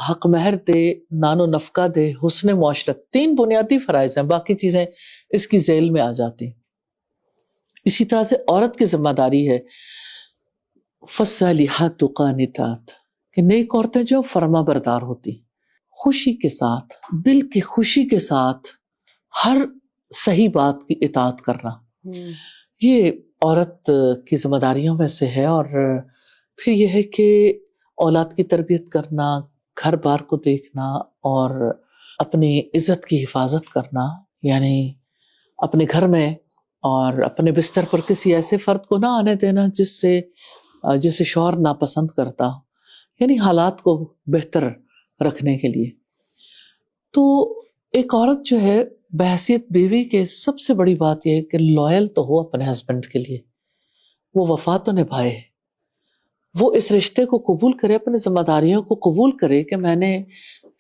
حق مہر دے، نان و نفقہ دے، حسن معاشرت، 3 بنیادی فرائض ہیں، باقی چیزیں اس کی ذیل میں آ جاتی. اسی طرح سے عورت کی ذمہ داری ہے فالصالحات قانتات، کہ نیک عورتیں جو فرما بردار ہوتی، خوشی کے ساتھ، دل کی خوشی کے ساتھ ہر صحیح بات کی اطاعت کرنا، یہ عورت کی ذمہ داریوں میں سے ہے. اور پھر یہ ہے کہ اولاد کی تربیت کرنا، گھر بار کو دیکھنا اور اپنی عزت کی حفاظت کرنا، یعنی اپنے گھر میں اور اپنے بستر پر کسی ایسے فرد کو نہ آنے دینا جسے شوہر ناپسند کرتا، یعنی حالات کو بہتر رکھنے کے لیے. تو ایک عورت جو ہے بحیثیت بیوی کے سب سے بڑی بات یہ ہے کہ لوئل تو ہو اپنے ہسبینڈ کے لیے، وہ وفا تو نبھائے، وہ اس رشتے کو قبول کرے، اپنے ذمہ داریوں کو قبول کرے کہ میں نے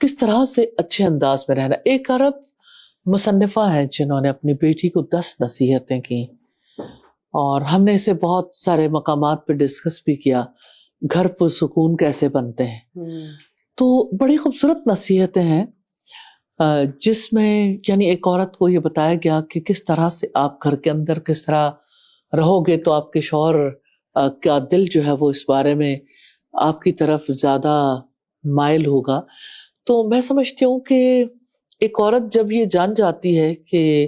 کس طرح سے اچھے انداز میں رہنا. ایک عرب مصنفہ ہیں جنہوں نے اپنی بیٹی کو 10 نصیحتیں کی، اور ہم نے اسے بہت سارے مقامات پہ ڈسکس بھی کیا، گھر پرسکون کیسے بنتے ہیں. تو بڑی خوبصورت نصیحتیں ہیں جس میں یعنی ایک عورت کو یہ بتایا گیا کہ کس طرح سے آپ گھر کے اندر کس طرح رہو گے تو آپ کے شوہر کا دل جو ہے وہ اس بارے میں آپ کی طرف زیادہ مائل ہوگا. تو میں سمجھتی ہوں کہ ایک عورت جب یہ جان جاتی ہے کہ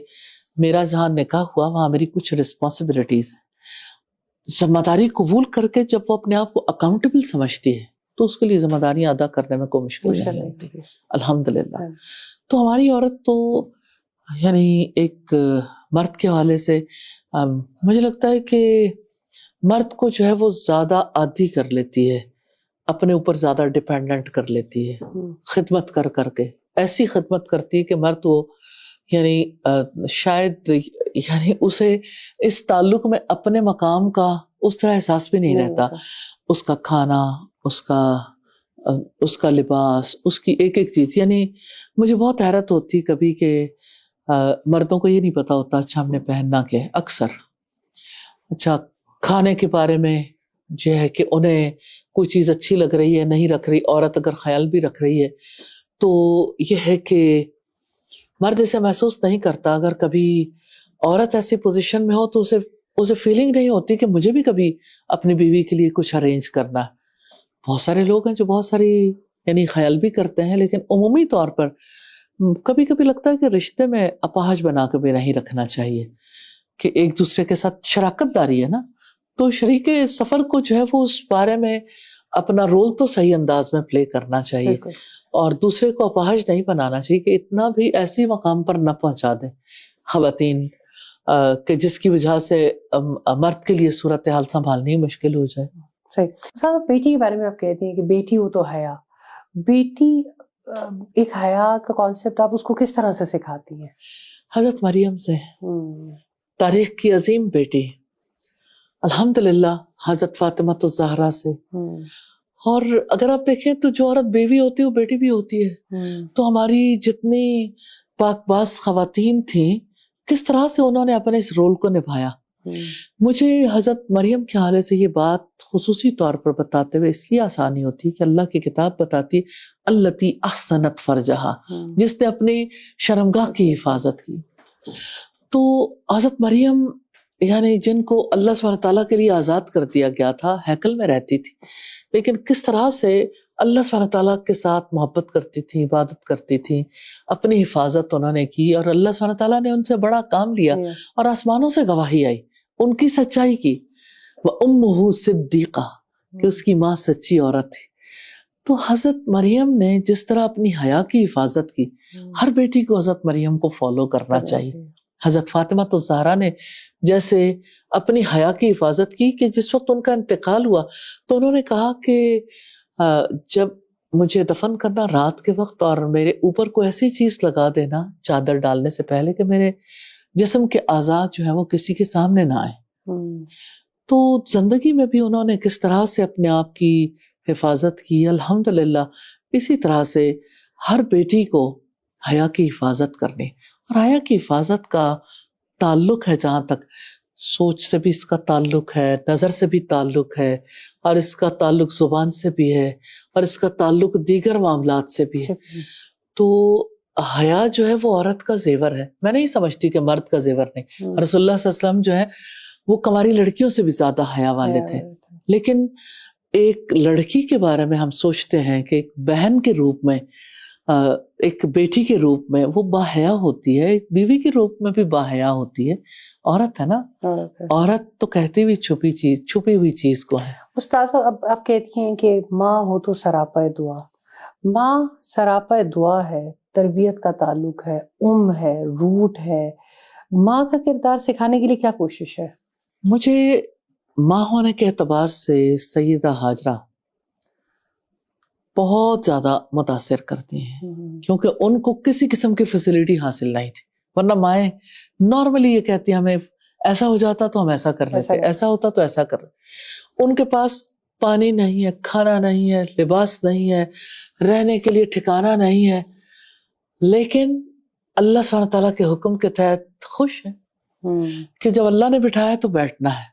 میرا جہاں نکاح ہوا وہاں میری کچھ رسپانسبلٹیز ہیں، ذمہ داری قبول کر کے جب وہ اپنے آپ کو اکاؤنٹیبل سمجھتی ہے تو اس کے لیے ذمہ داریاں ادا کرنے میں کوئی مشکل نہیں ہوتی، الحمدللہ. تو ہماری عورت تو یعنی ایک مرد کے حوالے سے مجھے لگتا ہے کہ مرد کو جو ہے وہ زیادہ عادی کر لیتی ہے، اپنے اوپر زیادہ ڈیپینڈنٹ کر لیتی ہے، خدمت کر کے ایسی خدمت کرتی ہے کہ مرد وہ یعنی شاید یعنی اسے اس تعلق میں اپنے مقام کا اس طرح احساس بھی نہیں رہتا. اس کا کھانا، اس کا لباس، اس کی ایک ایک چیز، یعنی مجھے بہت حیرت ہوتی کبھی کہ مردوں کو یہ نہیں پتا ہوتا اچھا ہم نے پہننا کیا ہے. اکثر اچھا کھانے کے بارے میں جو ہے کہ انہیں کوئی چیز اچھی لگ رہی ہے نہیں رکھ رہی، عورت اگر خیال بھی رکھ رہی ہے تو یہ ہے کہ مرد اسے محسوس نہیں کرتا. اگر کبھی عورت ایسی پوزیشن میں ہو تو اسے فیلنگ نہیں ہوتی کہ مجھے بھی کبھی اپنی بیوی کے لیے کچھ ارینج کرنا. بہت سارے لوگ ہیں جو بہت ساری یعنی خیال بھی کرتے ہیں، لیکن عمومی طور پر کبھی کبھی لگتا ہے کہ رشتے میں اپاہج بنا کے بھی نہیں رکھنا چاہیے، کہ ایک دوسرے کے ساتھ شراکت داری ہے نا، تو شریک سفر کو جو ہے وہ اس بارے میں اپنا رول تو صحیح انداز میں پلے کرنا چاہیے اور دوسرے کو اپاہج نہیں بنانا چاہیے کہ اتنا بھی ایسی مقام پر نہ پہنچا دیں خواتین کہ جس کی وجہ سے مرد کے لیے صورتحال سنبھالنی مشکل ہو جائے. صحیح. بیٹی کے بارے میں آپ کہتی ہیں کہ بیٹی ہو تو حیا، بیٹی ایک حیا کا کانسیپٹ آپ اس کو کس طرح سے سکھاتی ہیں؟ حضرت مریم سے، تاریخ کی عظیم بیٹی الحمدللہ حضرت فاطمہ الزہرا سے. اور اگر آپ دیکھیں تو جو عورت بیوی ہوتی ہے وہ بیٹی بھی ہوتی ہے. تو ہماری جتنی پاک باز خواتین تھیں کس طرح سے انہوں نے اپنے اس رول کو نبھایا. مجھے حضرت مریم کے حوالے سے یہ بات خصوصی طور پر بتاتے ہوئے اس لیے آسانی ہوتی کہ اللہ کی کتاب بتاتی التی احسنت فرجہا، جس نے اپنی شرمگاہ کی حفاظت کی. تو حضرت مریم یعنی جن کو اللہ سبحانہ تعالیٰ کے لیے آزاد کر دیا گیا تھا، ہیکل میں رہتی تھی، لیکن کس طرح سے اللہ سبحانہ تعالیٰ کے ساتھ محبت کرتی تھی، عبادت کرتی تھی، اپنی حفاظت انہوں نے کی، اور اللہ سبحانہ تعالیٰ نے ان سے بڑا کام لیا اور آسمانوں سے گواہی آئی ان کی سچائی کی. وَأُمُّهُ صِدِّيقَةٌ، کہ اس کی ماں سچی عورت تھی. تو حضرت مریم نے جس طرح اپنی حیا کی حفاظت کی، ہر بیٹی کو حضرت مریم کو فالو کرنا چاہیے. حضرت فاطمہ الزہرا نے جیسے اپنی حیا کی حفاظت کی کہ جس وقت ان کا انتقال ہوا تو انہوں نے کہا کہ جب مجھے دفن کرنا رات کے وقت اور میرے اوپر کوئی ایسی چیز لگا دینا چادر ڈالنے سے پہلے کہ میرے جسم کے اعضاء جو ہیں وہ کسی کے سامنے نہ آئے. تو زندگی میں بھی انہوں نے کس طرح سے اپنے آپ کی حفاظت کی. الحمدللہ اسی طرح سے ہر بیٹی کو حیا کی حفاظت کرنی، اور حیا کی حفاظت کا تعلق ہے جہاں تک سوچ سے بھی اس کا تعلق ہے، نظر سے بھی تعلق ہے، اور اس کا تعلق زبان سے بھی ہے، اور اس کا تعلق دیگر معاملات سے بھی ہے. تو حیا جو ہے وہ عورت کا زیور ہے. میں نہیں سمجھتی کہ مرد کا زیور نہیں. رسول اللہ صلی اللہ علیہ وسلم جو ہے وہ کنواری لڑکیوں سے بھی زیادہ حیا والے تھے. لیکن ایک لڑکی کے بارے میں ہم سوچتے ہیں کہ ایک بہن کے روپ میں، ایک بیٹی کے روپ میں وہ باحیا ہوتی ہے، ایک بیوی کے روپ میں بھی باحیا ہوتی ہے. عورت ہے نا، عورت تو کہتی بھی چھپی ہوئی چیز کو ہے. استاذہ، اب آپ کہتی ہیں کہ ماں ہو تو سراپا دعا. ماں سراپا دعا ہے، تربیت کا تعلق ہے، ہے، روٹ ہے. ماں کا کردار سکھانے کے لیے کیا کوشش ہے؟ مجھے ماں ہونے کے اعتبار سے سیدہ ہاجرہ بہت زیادہ متاثر کرتی ہیں، کیونکہ ان کو کسی قسم کی فیسلٹی حاصل نہیں تھی. ورنہ مائیں نارملی یہ کہتی ہیں ہمیں ایسا ہو جاتا تو ہم ایسا کر لیتے، ایسا ہوتا تو ایسا کر لیتے. ان کے پاس پانی نہیں ہے، کھانا نہیں ہے، لباس نہیں ہے، رہنے کے لیے ٹھکانہ نہیں ہے، لیکن اللہ سبحانہ تعالیٰ کے حکم کے تحت خوش ہے کہ جب اللہ نے بٹھایا تو بیٹھنا ہے.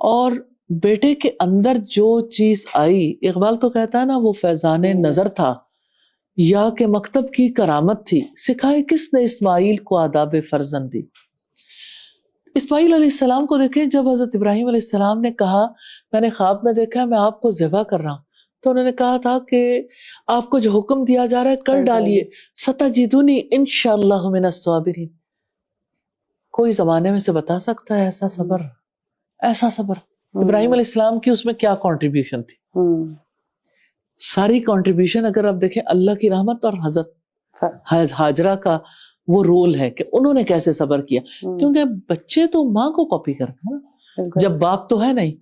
اور بیٹے کے اندر جو چیز آئی، اقبال تو کہتا ہے نا وہ فیضان نظر تھا یا کہ مکتب کی کرامت تھی، سکھائے کس نے اسماعیل کو آداب فرزندی. اسماعیل علیہ السلام کو دیکھیں، جب حضرت ابراہیم علیہ السلام نے کہا میں نے خواب میں دیکھا میں آپ کو ذبح کر رہا ہوں، تو انہوں نے کہا تھا کہ آپ کو جو حکم دیا جا رہا ہے کر ڈالیے، ستجدونی انشاءاللہ من الصابرین. کوئی زمانے میں سے بتا سکتا ہے ایسا صبر؟ ایسا صبر ابراہیم علیہ السلام کی اس میں کیا کنٹریبیوشن تھی؟ ساری کنٹریبیوشن اگر آپ دیکھیں اللہ کی رحمت اور حضرت ہاجرہ کا وہ رول ہے کہ انہوں نے کیسے صبر کیا. کیونکہ بچے تو ماں کو کاپی کرتے ہیں، جب باپ تو ہے نہیں،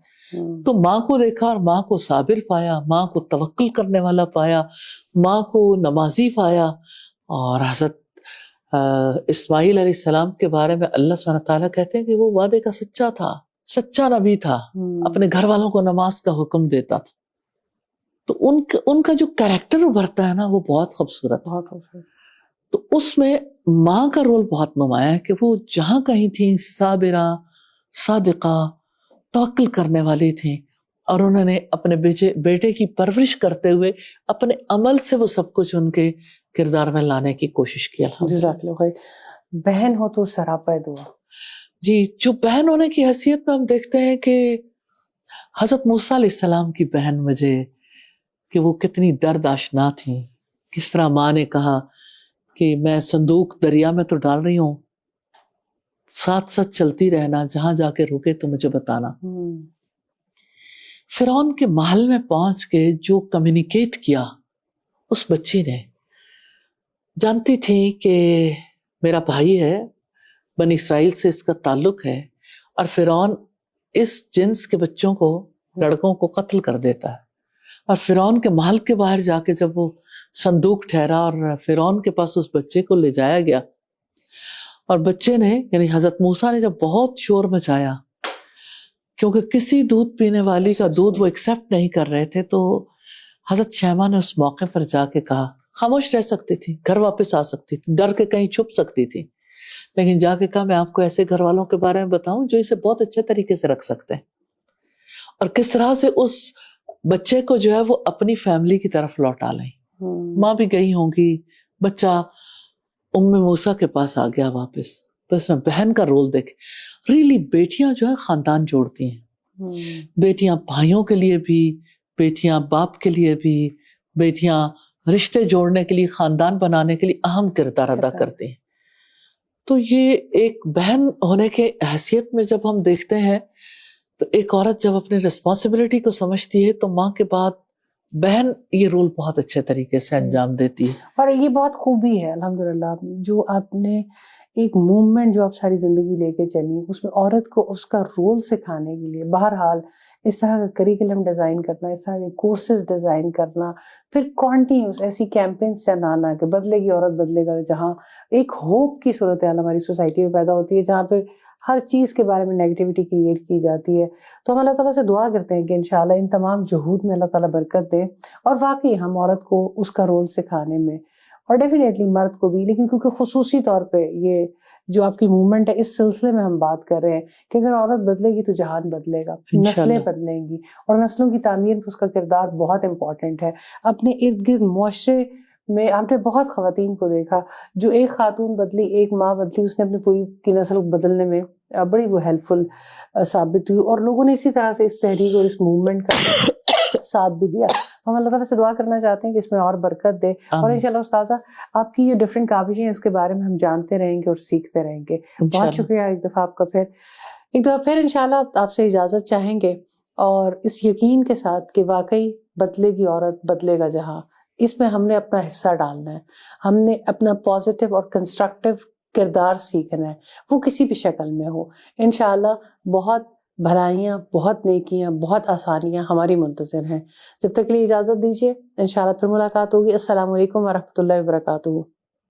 تو ماں کو دیکھا اور ماں کو صابر پایا، ماں کو توکل کرنے والا پایا، ماں کو نمازی پایا. اور حضرت اسماعیل علیہ السلام کے بارے میں اللہ سبحانہ تعالیٰ کہتے ہیں کہ وہ وعدے کا سچا تھا، سچا نبی تھا، اپنے گھر والوں کو نماز کا حکم دیتا تھا. تو ان کا جو کریکٹر ابھرتا ہے نا وہ بہت خوبصورت ہے. تو اس میں ماں کا رول بہت نمایاں ہے کہ وہ جہاں کہیں تھیں صابرہ، صادقہ، توکل کرنے والی تھیں، اور انہوں نے اپنے بیٹے کی پرورش کرتے ہوئے اپنے عمل سے وہ سب کچھ ان کے کردار میں لانے کی کوشش کی. جزاک اللہ خیر. بہن ہو تو سراپا دعا. جی، جو بہن ہونے کی حیثیت میں ہم دیکھتے ہیں کہ حضرت موسیٰ علیہ السلام کی بہن مجھے کہ وہ کتنی درد آشنا تھیں. کس طرح ماں نے کہا کہ میں صندوق دریا میں تو ڈال رہی ہوں، ساتھ ساتھ چلتی رہنا، جہاں جا کے رکے تو مجھے بتانا. فرعون کے محل میں پہنچ کے جو کمیونیکیٹ کیا اس بچی نے، جانتی تھی کہ میرا بھائی ہے، بنی اسرائیل سے اس کا تعلق ہے، اور فرعون اس جنس کے بچوں کو، لڑکوں کو قتل کر دیتا ہے. اور فرعون کے محل کے باہر جا کے جب وہ صندوق ٹھہرا اور فرعون کے پاس اس بچے کو لے جایا گیا، اور بچے نے یعنی حضرت موسیٰ نے جب بہت شور مچایا، کیونکہ کسی دودھ پینے والی کا دودھ وہ ایکسیپٹ نہیں کر رہے تھے، تو حضرت شیماء نے اس موقع پر جا کے کہا، خاموش رہ سکتی تھی، گھر واپس آ سکتی تھی، ڈر کے کہیں چھپ سکتی تھی، لیکن جا کے کہا میں آپ کو ایسے گھر والوں کے بارے میں بتاؤں جو اسے بہت اچھے طریقے سے رکھ سکتے ہیں. اور کس طرح سے اس بچے کو جو ہے وہ اپنی فیملی کی طرف لوٹا لیں. ماں بھی گئی ہوں گی، بچہ ام موسیٰ کے پاس آ گیا واپس. تو اس میں بہن کا رول دیکھ، ریلی بیٹیاں جو ہے خاندان جوڑتی ہیں. بیٹیاں بھائیوں کے لیے بھی، بیٹیاں باپ کے لیے بھی، بیٹیاں رشتے جوڑنے کے لیے، خاندان بنانے کے لیے اہم کردار ادا کرتی ہیں. تو یہ ایک بہن ہونے کے حیثیت میں جب ہم دیکھتے ہیں تو ایک عورت جب اپنی رسپانسبلٹی کو سمجھتی ہے تو ماں کے بعد بہن یہ رول بہت اچھے طریقے سے انجام دیتی ہے. اور یہ بہت خوبی ہے الحمدللہ جو آپ نے ایک موومنٹ جو آپ ساری زندگی لے کے چلی، اس میں عورت کو اس کا رول سکھانے کے لیے بہرحال اس طرح کا کریکلم ڈیزائن کرنا، اس طرح کے کورسز ڈیزائن کرنا، پھر کنٹینیوس ایسی کیمپینز چلانا کہ بدلے گی عورت بدلے گا، جہاں ایک ہوپ کی صورتحال ہماری سوسائٹی میں پیدا ہوتی ہے جہاں پہ ہر چیز کے بارے میں نیگیٹیوٹی کریٹ کی جاتی ہے. تو ہم اللہ تعالیٰ سے دعا کرتے ہیں کہ انشاءاللہ ان تمام جہود میں اللہ تعالیٰ برکت دے، اور واقعی ہم عورت کو اس کا رول سکھانے میں، اور ڈیفینیٹلی مرد کو بھی، لیکن کیونکہ خصوصی طور پہ یہ جو آپ کی موومنٹ ہے اس سلسلے میں ہم بات کر رہے ہیں کہ اگر عورت بدلے گی تو جہان بدلے گا، نسلیں بدلیں گی، اور نسلوں کی تعمیر میں اس کا کردار بہت امپورٹنٹ ہے. اپنے ارد گرد معاشرے میں ہم نے بہت خواتین کو دیکھا جو ایک خاتون بدلی، ایک ماں بدلی، اس نے اپنی پوری کی نسل بدلنے میں بڑی وہ ہیلپ فل ثابت ہوئی، اور لوگوں نے اسی طرح سے اس تحریک اور اس موومنٹ کا ساتھ بھی دیا. ہم اللہ تعالیٰ سے دعا کرنا چاہتے ہیں کہ اس میں اور برکت دے، اور انشاءاللہ استاذہ آپ کی یہ ڈفرینٹ کاوشیں ہیں اس کے بارے میں ہم جانتے رہیں گے اور سیکھتے رہیں گے. بہت شکریہ ایک دفعہ آپ کا. ایک دفعہ پھر انشاءاللہ آپ سے اجازت چاہیں گے، اور اس یقین کے ساتھ کہ واقعی بدلے گی عورت بدلے گا جہاں، اس میں ہم نے اپنا حصہ ڈالنا ہے، ہم نے اپنا پازیٹیو اور کنسٹرکٹیو کردار سیکھنا ہے، وہ کسی بھی شکل میں ہو. انشاءاللہ بہت بھلائیاں، بہت نیکیاں، بہت آسانیاں ہماری منتظر ہیں. جب تک کے لیے اجازت دیجیے، انشاءاللہ پھر ملاقات ہوگی. السلام علیکم ورحمۃ اللہ وبرکاتہ.